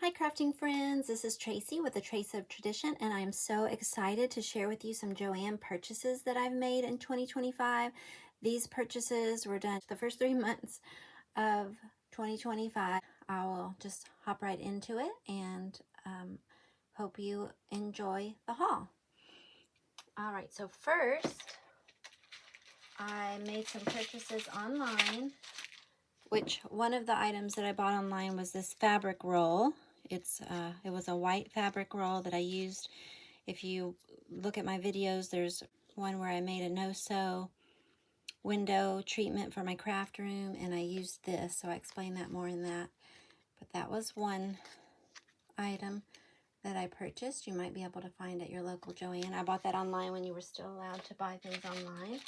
Hi crafting friends, this is Tracy with A Trace of Tradition, and I'm so excited to share with you some Joann purchases that I've made in 2025. These purchases were done the first 3 months of 2025. I will just hop right into it and hope you enjoy the haul. Alright, so first I made some purchases online, which one of the items that I bought online was this fabric roll. It was a white fabric roll that I used. If you look at my videos, there's one where I made a no-sew window treatment for my craft room, and I used this, so I explained that more in that. But that was one item that I purchased. You might be able to find at your local Joann. I bought that online when you were still allowed to buy things online.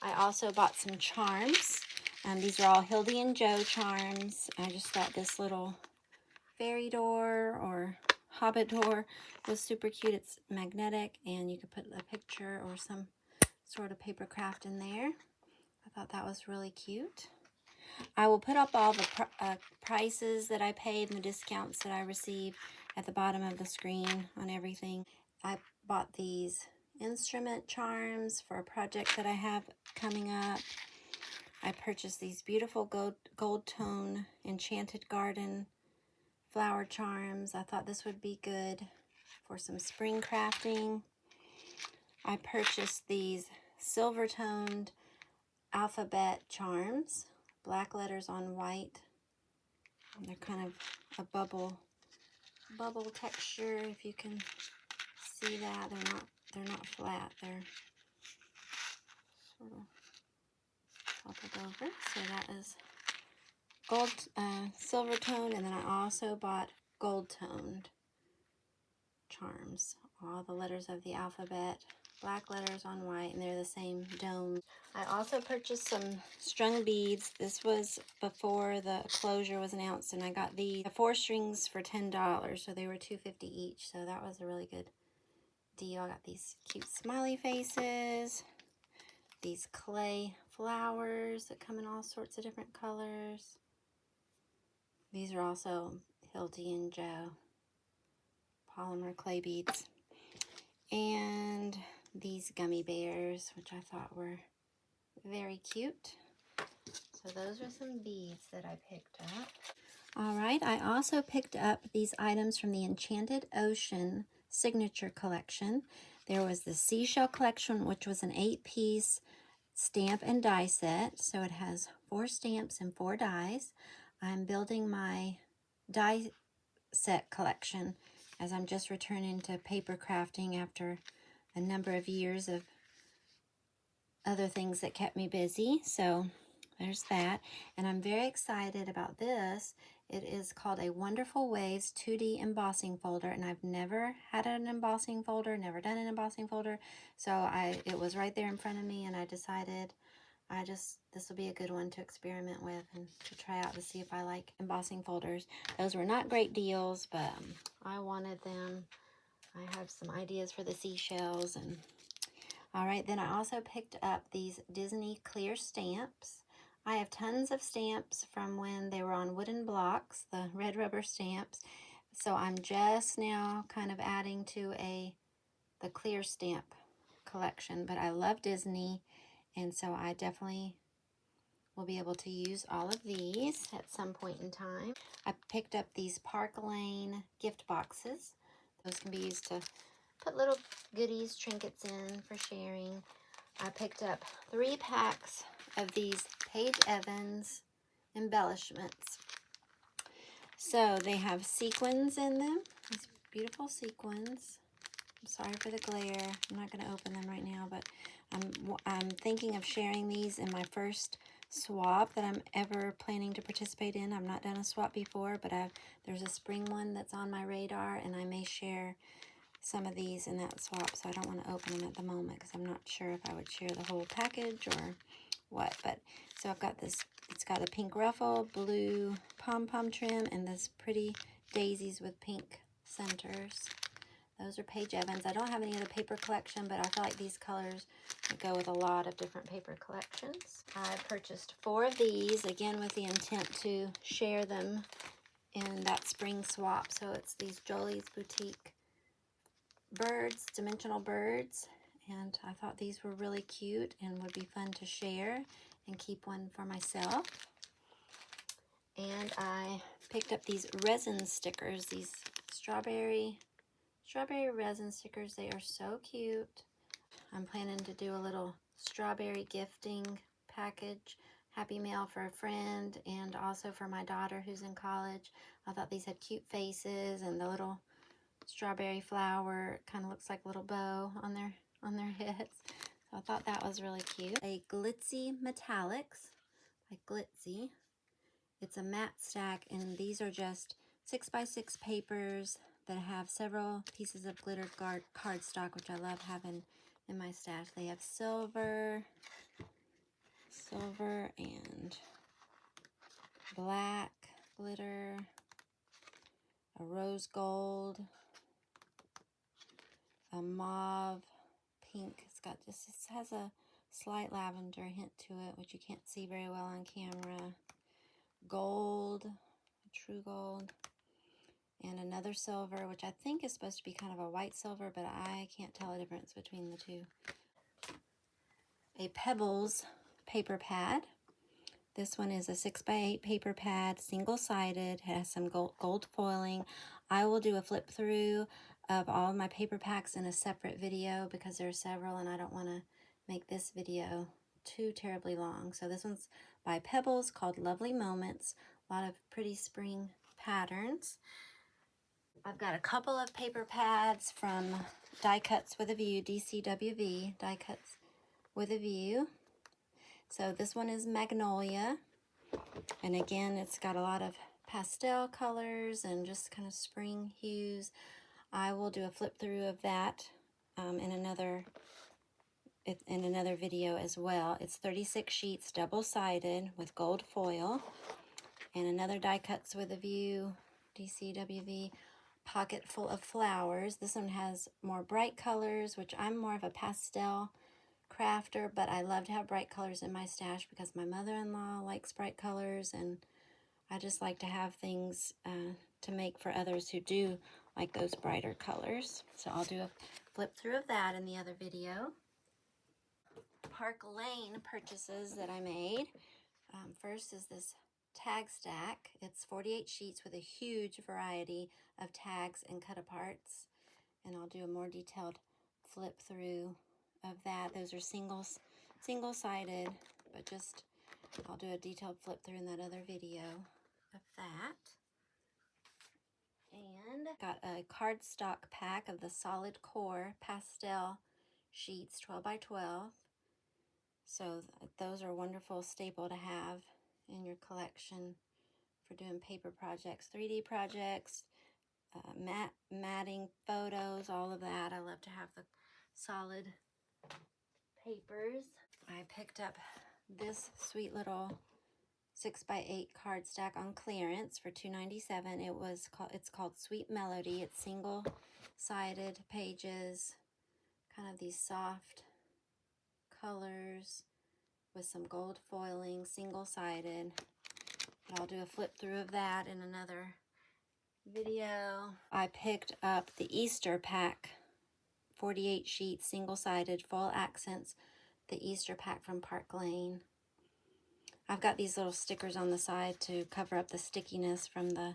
I also bought some charms. These are all Hildy and Joe charms. I just thought this little fairy door or hobbit door was super cute. It's magnetic and you could put a picture or some sort of paper craft in there. I thought that was really cute. I will put up all the prices that I paid and the discounts that I received at the bottom of the screen on everything. I bought these instrument charms for a project that I have coming up. I purchased these beautiful gold tone enchanted garden flower charms. I thought this would be good for some spring crafting. I purchased these silver toned alphabet charms, black letters on white. And they're kind of a bubble texture, if you can see that. They're not flat. They're sort of bubbled over. So that is gold, silver toned, and then I also bought gold toned charms. All the letters of the alphabet, black letters on white, and they're the same dome. I also purchased some strung beads. This was before the closure was announced, and I got the 4 strings for $10, so they were $2.50 each, so that was a really good deal. I got these cute smiley faces, these clay flowers that come in all sorts of different colors. These are also Hildy and Joe polymer clay beads. And these gummy bears, which I thought were very cute. So those are some beads that I picked up. All right, I also picked up these items from the Enchanted Ocean Signature Collection. There was the Seashell Collection, which was an 8-piece stamp and die set. So it has 4 stamps and 4 dies. I'm building my die set collection as I'm just returning to paper crafting after a number of years of other things that kept me busy. So there's that. And I'm very excited about this. It is called a Wonderful Waves 2D embossing folder, and I've never had an embossing folder, never done an embossing folder. So it was right there in front of me, and I decided this will be a good one to experiment with and to try out to see if I like embossing folders. Those were not great deals, but I wanted them. I have some ideas for the seashells. And all right, then I also picked up these Disney clear stamps. I have tons of stamps from when they were on wooden blocks, the red rubber stamps. So I'm just now kind of adding to the clear stamp collection, but I love Disney, and so I definitely will be able to use all of these at some point in time. I picked up these Park Lane gift boxes. Those can be used to put little goodies, trinkets in for sharing. I picked up 3 packs of these Paige Evans embellishments. So they have sequins in them, these beautiful sequins. I'm sorry for the glare. I'm not going to open them right now, but I'm thinking of sharing these in my first swap that I'm ever planning to participate in. I've not done a swap before, but there's a spring one that's on my radar, and I may share some of these in that swap, so I don't want to open them at the moment because I'm not sure if I would share the whole package or what. But so I've got this, it's got a pink ruffle, blue pom-pom trim, and this pretty daisies with pink centers. Those are Paige Evans. I don't have any of the paper collection, but I feel like these colors would go with a lot of different paper collections. I purchased 4 of these, again with the intent to share them in that spring swap. So it's these Jolie's Boutique birds, dimensional birds, and I thought these were really cute and would be fun to share, and keep one for myself. And I picked up these resin stickers, these strawberry resin stickers. They are so cute. I'm planning to do a little strawberry gifting package, happy mail for a friend, and also for my daughter who's in college. I thought these had cute faces, and the little strawberry flower kind of looks like a little bow on their heads. So I thought that was really cute. A Glitzy Metallics by Glitzy. It's a matte stack, and these are just 6x6 papers that have several pieces of glittered cardstock, which I love having in my stash. They have silver and black glitter, a rose gold, a mauve, pink. It has a slight lavender hint to it, which you can't see very well on camera. Gold, a true gold, and another silver, which I think is supposed to be kind of a white silver, but I can't tell the difference between the two. A Pebbles paper pad. This one is a 6x8 paper pad, single-sided, has some gold foiling. I will do a flip through of all of my paper packs in a separate video because there are several, and I don't want to make this video too terribly long. So this one's by Pebbles, called Lovely Moments. A lot of pretty spring patterns. I've got a couple of paper pads from Die Cuts with a View, DCWV, Die Cuts with a View. So this one is Magnolia, and again, it's got a lot of pastel colors and just kind of spring hues. I will do a flip through of that in another video as well. It's 36 sheets, double-sided with gold foil, and another Die Cuts with a View, DCWV, pocket full of flowers. This one has more bright colors, which I'm more of a pastel crafter, but I love to have bright colors in my stash because my mother-in-law likes bright colors, and I just like to have things to make for others who do like those brighter colors. So I'll do a flip through of that in the other video. Park Lane purchases that I made. First is this tag stack. It's 48 sheets with a huge variety of tags and cut aparts, and I'll do a more detailed flip through of that. Those are single-sided, but just I'll do a detailed flip through in that other video of that. And got a cardstock pack of the Solid Core pastel sheets, 12 by 12. So those are a wonderful staple to have in your collection for doing paper projects, 3D projects, matting photos, all of that. I love to have the solid papers. I picked up this sweet little 6x8 card stack on clearance for $2.97. It's called Sweet Melody. It's single-sided pages, kind of these soft colors with some gold foiling, single-sided. I'll do a flip through of that in another video. I picked up the Easter pack, 48 sheets, single-sided, full accents, the Easter pack from Park Lane. I've got these little stickers on the side to cover up the stickiness from the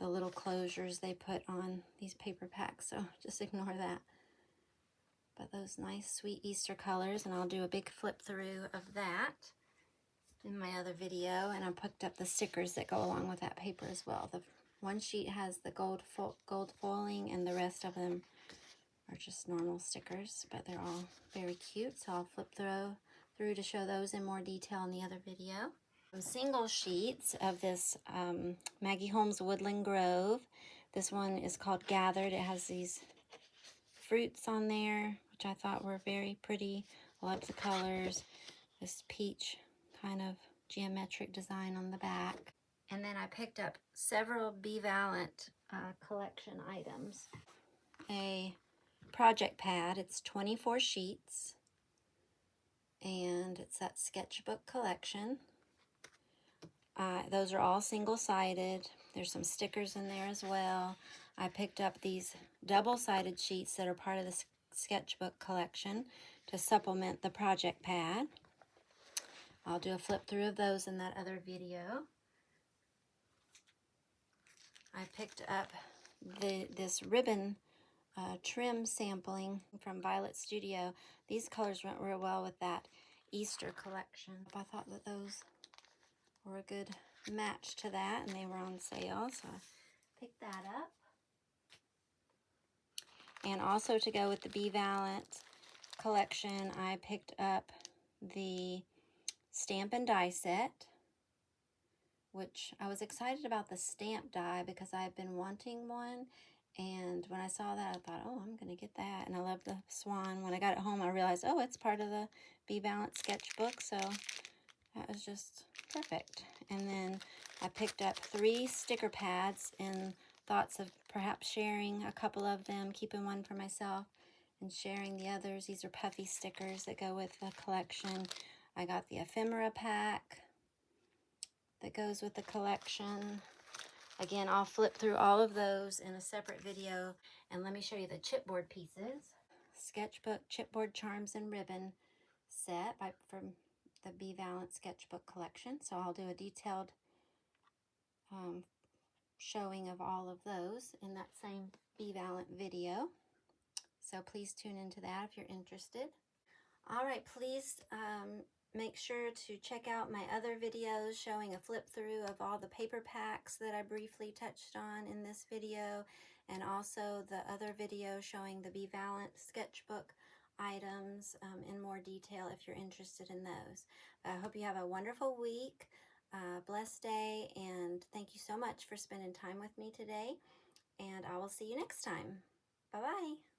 little closures they put on these paper packs, so just ignore that. But those nice, sweet Easter colors, and I'll do a big flip through of that in my other video, and I picked up the stickers that go along with that paper as well. The one sheet has the gold foiling, and the rest of them are just normal stickers, but they're all very cute, so I'll flip through to show those in more detail in the other video. Some single sheets of this Maggie Holmes Woodland Grove. This one is called Gathered. It has these fruits on there, which I thought were very pretty. I love the colors. This peach kind of geometric design on the back. And then I picked up several Bivalent collection items. A project pad. It's 24 sheets, and it's that sketchbook collection. Those are all single-sided. There's some stickers in there as well. I picked up these double-sided sheets that are part of the sketchbook collection to supplement the project pad. I'll do a flip through of those in that other video. I picked up this ribbon trim sampling from Violet Studio. These colors went real well with that Easter collection. I thought that those were a good match to that, and they were on sale, so I picked that up. And also to go with the Be Valiant collection, I picked up the stamp and die set, which I was excited about the stamp die because I've been wanting one. And when I saw that, I thought, oh, I'm going to get that. And I love the swan. When I got it home, I realized, oh, it's part of the Be Valiant sketchbook. So that was just perfect. And then I picked up 3 sticker pads in thoughts of perhaps sharing a couple of them, keeping one for myself and sharing the others. These are puffy stickers that go with the collection. I got the ephemera pack that goes with the collection. Again, I'll flip through all of those in a separate video, and let me show you the chipboard pieces. Sketchbook chipboard charms and ribbon set from the Be Valiant sketchbook collection. So I'll do a detailed showing of all of those in that same Be Valiant video. So please tune into that if you're interested. All right, please make sure to check out my other videos showing a flip through of all the paper packs that I briefly touched on in this video, and also the other video showing the Be Valiant sketchbook items in more detail if you're interested in those. I hope you have a wonderful week, blessed day, and thank you so much for spending time with me today, and I will see you next time. Bye-bye.